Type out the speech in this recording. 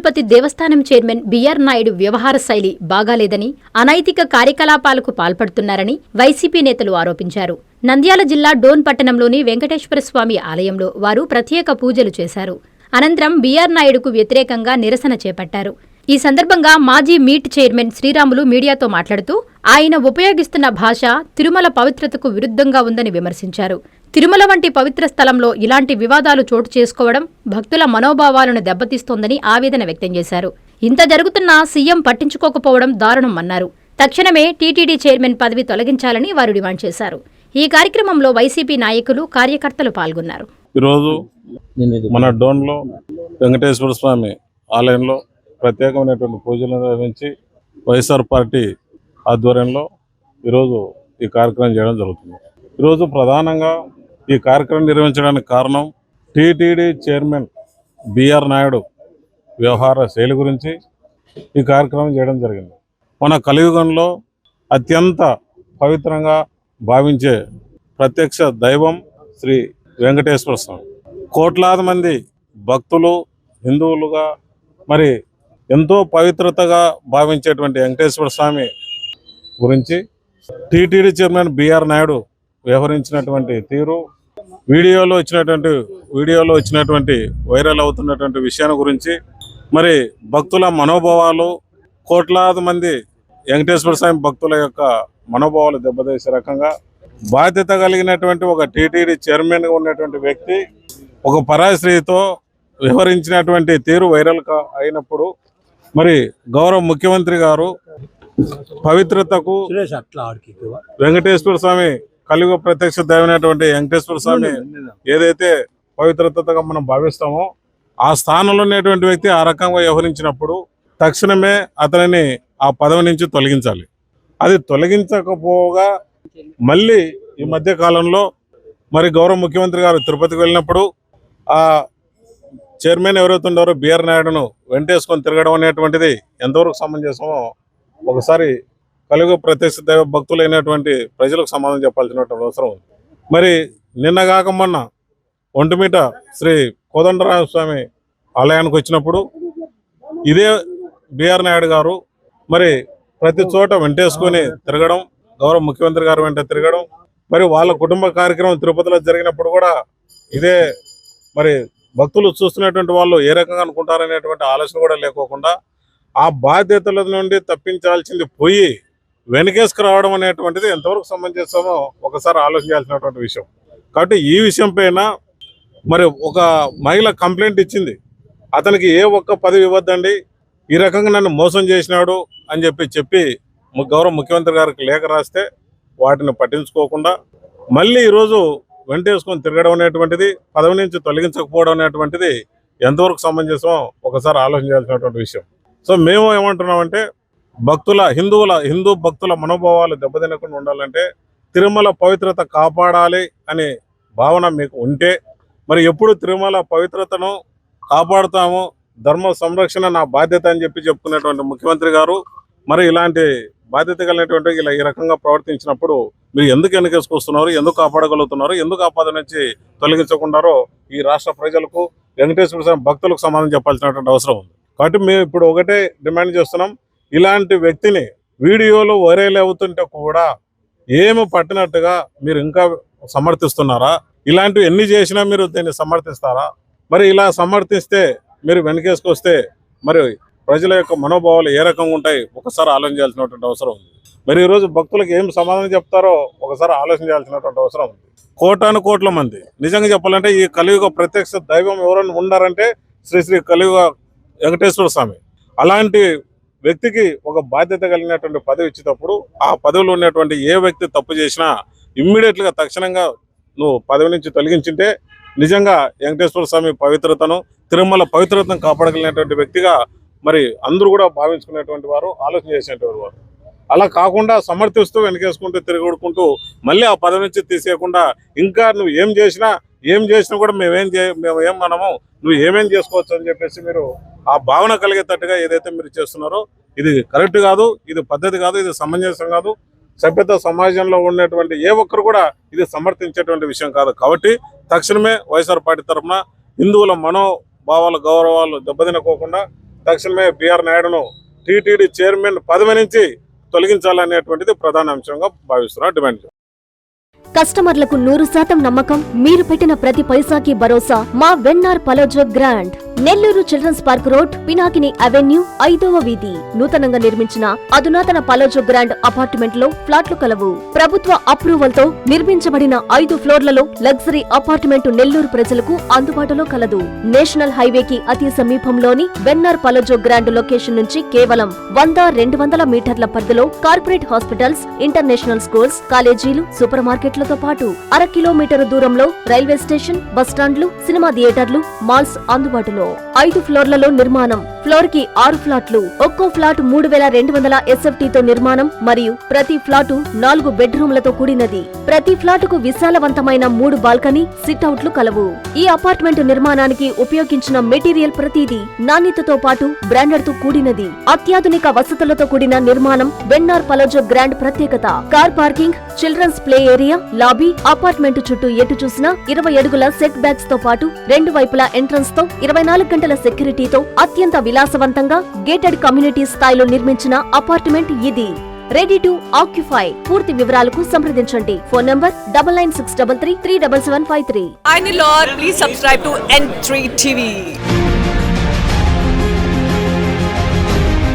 తిరుపతి దేవస్థానం chairman BR Naidu వ్యవహార శైలి బాగాలేదని, అనైతిక కార్యకలాపాలకు పాల్పడుతున్నారని వైసీపీ నేతలు ఆరోపించారు. నంద్యాల జిల్లా డోన్ పట్టణంలోని వెంకటేశ్వర స్వామి ఆలయంలో వారు ప్రత్యేక పూజలు చేశారు. అనంతరం బిఆర్ నాయుడుకు వ్యతిరేకంగా నిరసన చేపట్టారు. ఈ సందర్భంగా మాజీ మీట్ చైర్మన్ శ్రీరాములు మీడియాతో మాట్లాడుతూ ఆయన ఉపయోగిస్తున్న భాష తిరుమల పవిత్రతకు విరుద్ధంగా ఉందని విమర్శించారు. తిరుమల వంటి పవిత్ర స్థలంలో ఇలాంటి వివాదాలు చోటు చేసుకోవడం భక్తుల మనోభావాలను దెబ్బతీస్తోందని ఆవేదన వ్యక్తం చేశారు. ఇంత జరుగుతున్నా సీఎం పట్టించుకోకపోవడం దారుణమన్నారు. తక్షణమే టీటీడీ చైర్మన్ పదవి తొలగించాలని వారు డిమాండ్ చేశారు. ఈ కార్యక్రమంలో వైసీపీ నాయకులు, కార్యకర్తలు పాల్గొన్నారు. ఈరోజు మన డోన్లో వెంకటేశ్వర స్వామి ఆలయంలో ప్రత్యేకమైనటువంటి పూజలు నిర్వహించి వైఎస్ఆర్ పార్టీ ఆధ్వర్యంలో ఈరోజు ఈ కార్యక్రమం చేయడం జరుగుతుంది. ఈరోజు ప్రధానంగా ఈ కార్యక్రమం నిర్వహించడానికి కారణం టీటీడీ చైర్మన్ బిఆర్ నాయుడు వ్యవహార శైలి గురించి ఈ కార్యక్రమం చేయడం జరిగింది. మన కలియుగంలో అత్యంత పవిత్రంగా భావించే ప్రత్యక్ష దైవం శ్రీ వెంకటేశ్వర స్వామి. కోట్లాది మంది భక్తులు, హిందువులుగా మరి ఎంతో పవిత్రతగా భావించేటువంటి వెంకటేశ్వర స్వామి గురించి టీటీడీ చైర్మన్ బిఆర్ నాయుడు వ్యవహరించినటువంటి తీరు, వీడియోలో వచ్చినటువంటి వైరల్ అవుతున్నటువంటి విషయాన్ని గురించి, మరి భక్తుల మనోభావాలు, కోట్లాది మంది వెంకటేశ్వర స్వామి భక్తుల యొక్క మనోభావాలు దెబ్బతీసే రకంగా బాధ్యత కలిగినటువంటి ఒక టీటీడీ చైర్మన్గా ఉన్నటువంటి వ్యక్తి ఒక పరాయి స్త్రీతో వ్యవహరించినటువంటి తీరు వైరల్ అయినప్పుడు మరి గౌరవ ముఖ్యమంత్రి గారు పవిత్రతకు వెంకటేశ్వర స్వామి కలియుగ ప్రత్యక్ష దైవమైనటువంటి వెంకటేశ్వర స్వామి ఏదైతే పవిత్రతగా మనం భావిస్తామో ఆ స్థానంలో ఉన్నటువంటి వ్యక్తి ఆ రకంగా వ్యవహరించినప్పుడు తక్షణమే అతనిని ఆ పదవి నుంచి తొలగించాలి. అది తొలగించకపోగా మళ్ళీ ఈ మధ్య కాలంలో మరి గౌరవ ముఖ్యమంత్రి గారు తిరుపతికి వెళ్ళినప్పుడు ఆ చైర్మన్ ఎవరైతే ఉన్నారో బిఆర్ నాయుడును వెంటేసుకొని తిరగడం అనేటువంటిది ఎంతవరకు సమంజసమో ఒకసారి కలియుగ ప్రత్యక్ష దైవ భక్తులైనటువంటి ప్రజలకు సమాధానం చెప్పాల్సినటువంటి అవసరం ఉంది. మరి నిన్నగాక మొన్న ఒంటిమిట శ్రీ కోదండరామ స్వామి ఆలయానికి వచ్చినప్పుడు ఇదే బిఆర్ నాయుడు గారు మరి ప్రతి చోట వెంటేసుకొని తిరగడం, గౌరవ ముఖ్యమంత్రి గారు వెంట తిరగడం, మరి వాళ్ళ కుటుంబ కార్యక్రమం తిరుపతిలో జరిగినప్పుడు కూడా ఇదే మరి భక్తులు చూస్తున్నటువంటి వాళ్ళు ఏ రకంగా అనుకుంటారనేటువంటి ఆలోచన కూడా లేకోకుండా ఆ బాధ్యతల నుండి తప్పించాల్సింది పోయి వెనకేసుకు రావడం అనేటువంటిది ఎంతవరకు సమంజసమో ఒకసారి ఆలోచించాల్సినటువంటి విషయం. కాబట్టి ఈ విషయం పైన మరి ఒక మహిళ కంప్లైంట్ ఇచ్చింది, అతనికి ఏ ఒక్క పదవి ఇవ్వద్దండి, ఈ రకంగా నన్ను మోసం చేసినాడు అని చెప్పి గౌరవ ముఖ్యమంత్రి గారికి లేఖ రాస్తే వాటిని పట్టించుకోకుండా మళ్ళీ ఈరోజు వెంటేసుకొని తిరగడం అనేటువంటిది, పదవి నుంచి తొలగించకపోవడం అనేటువంటిది ఎంతవరకు సమంజసమో ఒకసారి ఆలోచించాల్సినటువంటి విషయం. సో మేము ఏమంటున్నామంటే హిందూ భక్తుల మనోభావాలు దెబ్బతినకుండా ఉండాలంటే తిరుమల పవిత్రత కాపాడాలి అనే భావన మీకు ఉంటే మరి ఎప్పుడు తిరుమల పవిత్రతను కాపాడుతాము, ధర్మ సంరక్షణ నా బాధ్యత అని చెప్పుకున్నటువంటి ముఖ్యమంత్రి గారు మరి ఇలాంటి బాధ్యత కలిగినటువంటి ఇలా ఈ రకంగా ప్రవర్తించినప్పుడు మీరు ఎందుకు వెనకేసుకొస్తున్నారు, ఎందుకు కాపాడగలుగుతున్నారు, ఎందుకు ఆ పదవి నుంచి తొలగించకుండారో ఈ రాష్ట్ర ప్రజలకు, వెంకటేశ్వర స్వామి భక్తులకు సమాధానం చెప్పాల్సినటువంటి అవసరం ఉంది. కాబట్టి మేము ఇప్పుడు ఒకటే డిమాండ్ చేస్తున్నాం, ఇలాంటి వ్యక్తిని వీడియోలో వైరల్ అవుతుంటే కూడా ఏమి పట్టినట్టుగా మీరు ఇంకా సమర్థిస్తున్నారా? ఇలాంటివి ఎన్ని చేసినా మీరు దీన్ని సమర్థిస్తారా? మరి ఇలా సమర్థిస్తే మీరు వెనకేసుకొస్తే మరి ప్రజల యొక్క మనోభావాలు ఏ రకంగా ఉంటాయి ఒకసారి ఆలోచించాల్సినటువంటి అవసరం ఉంది. మరి ఈరోజు భక్తులకు ఏం సమాధానం చెప్తారో ఒకసారి ఆలోచించాల్సినటువంటి అవసరం ఉంది. కోట్ల మంది నిజంగా చెప్పాలంటే ఈ కలియుగ ప్రత్యక్ష దైవం ఎవరైనా ఉన్నారంటే శ్రీ కలియుగ వెంకటేశ్వర స్వామి. అలాంటి వ్యక్తికి ఒక బాధ్యత కలిగినటువంటి పదవి ఇచ్చేటప్పుడు ఆ పదవిలో ఉన్నటువంటి ఏ వ్యక్తి తప్పు చేసినా ఇమ్మీడియట్గా తక్షణంగా నువ్వు పదవి నుంచి తొలగించింటే నిజంగా వెంకటేశ్వర స్వామి పవిత్రతను, తిరుమల పవిత్రతను కాపాడగలిగినటువంటి వ్యక్తిగా మరి అందరూ కూడా భావించుకునేటువంటి వారు, ఆలోచన చేసేటువంటి వారు. అలా కాకుండా సమర్థిస్తూ వెనకేసుకుంటూ తిరగొడుకుంటూ మళ్ళీ ఆ పదవి నుంచి తీసేయకుండా ఇంకా నువ్వు ఏం చేసినా కూడా మనము నువ్వు ఏమేం చేసుకోవచ్చు అని చెప్పేసి మీరు ఆ భావన కలిగేటట్టుగా ఏదైతే మీరు చేస్తున్నారో ఇది కరెక్ట్ కాదు, ఇది పద్ధతి కాదు, ఇది సమంజసం కాదు. సభ్యత సమాజంలో ఉన్నటువంటి ఏ ఒక్కరు కూడా ఇది సమర్థించేటువంటి విషయం కాదు. కాబట్టి తక్షణమే వైఎస్ఆర్ పార్టీ తరఫున హిందువుల మనోభావాల గౌరవాలు దెబ్బతినకోకుండా తక్షణమే బిఆర్ నాయుడును టీటీడీ చైర్మన్ పదవి నుంచి తొలగించాలనేటువంటిది ప్రధాన అంశంగా భావిస్తున్నా, డిమాండ్ చేస్తున్నాం. కస్టమర్లకు 100% నమ్మకం, మీరు పెట్టిన ప్రతి పైసాకి భరోసా. మా Vennar పలోజో grand, Nellore children's park road, Pinakini avenue, 5వ వీధి. నూతనంగా నిర్మించిన అధునాతన పలోజో గ్రాండ్ అపార్ట్మెంట్ లో ఫ్లాట్లు కలవు. ప్రభుత్వ అప్రూవల్ తో నిర్మించబడిన 5 ఫ్లోర్లలో లగ్జరీ అపార్ట్మెంట్ నెల్లూరు ప్రజలకు అందుబాటులో కలదు. నేషనల్ హైవేకి అతి సమీపంలోని వెన్నార్ పలోజో గ్రాండ్ లొకేషన్ నుంచి కేవలం 100-200 మీటర్ల పరిధిలో కార్పొరేట్ హాస్పిటల్స్, ఇంటర్నేషనల్ స్కూల్స్, కాలేజీలు, సూపర్ మార్కెట్లతో పాటు 1/2 కిలోమీటర్ దూరంలో రైల్వే స్టేషన్, బస్టాండ్లు, సినిమా థియేటర్లు, మాల్స్ అందుబాటులో. 5 ఫ్లోర్లలో నిర్మాణం. ఫ్లోర్ కి 6 ఫ్లాట్లు. ఒక్కో ఫ్లాట్ 3200 SFT తో నిర్మాణం మరియు ప్రతి ఫ్లాటు 4 బెడ్రూమ్లతో కూడినది. ప్రతి ఫ్లాటుకు విశాలవంతమైన 3 బాల్కనీ, సిట్అవుట్లు కలవు. ఈ అపార్ట్మెంట్ నిర్మాణానికి ఉపయోగించిన మెటీరియల్ ప్రతిదీ నాణ్యతతో పాటు బ్రాండెడ్ తో కూడినది. అత్యాధునిక వసతులతో కూడిన నిర్మాణం వెన్నార్ పలోజో గ్రాండ్ ప్రత్యేకత. Car parking, children's play area, lobby, apartment చుట్టూ ఎటు చూసినా 20 అడుగుల సెట్ బ్యాక్స్ తో పాటు 2 వైపులా ఎంట్రన్స్ తో 24 గంటల సెక్యూరిటీతో అత్యంత విలాసవంతంగా గేటెడ్ కమ్యూనిటీ స్థాయిలో నిర్మించిన అపార్ట్మెంట్ ఇది. Ready to occupy. పూర్తి వివరాలకు సంప్రదించండి. Phone number 9963337753. Hi Nilor, please subscribe to N3 TV.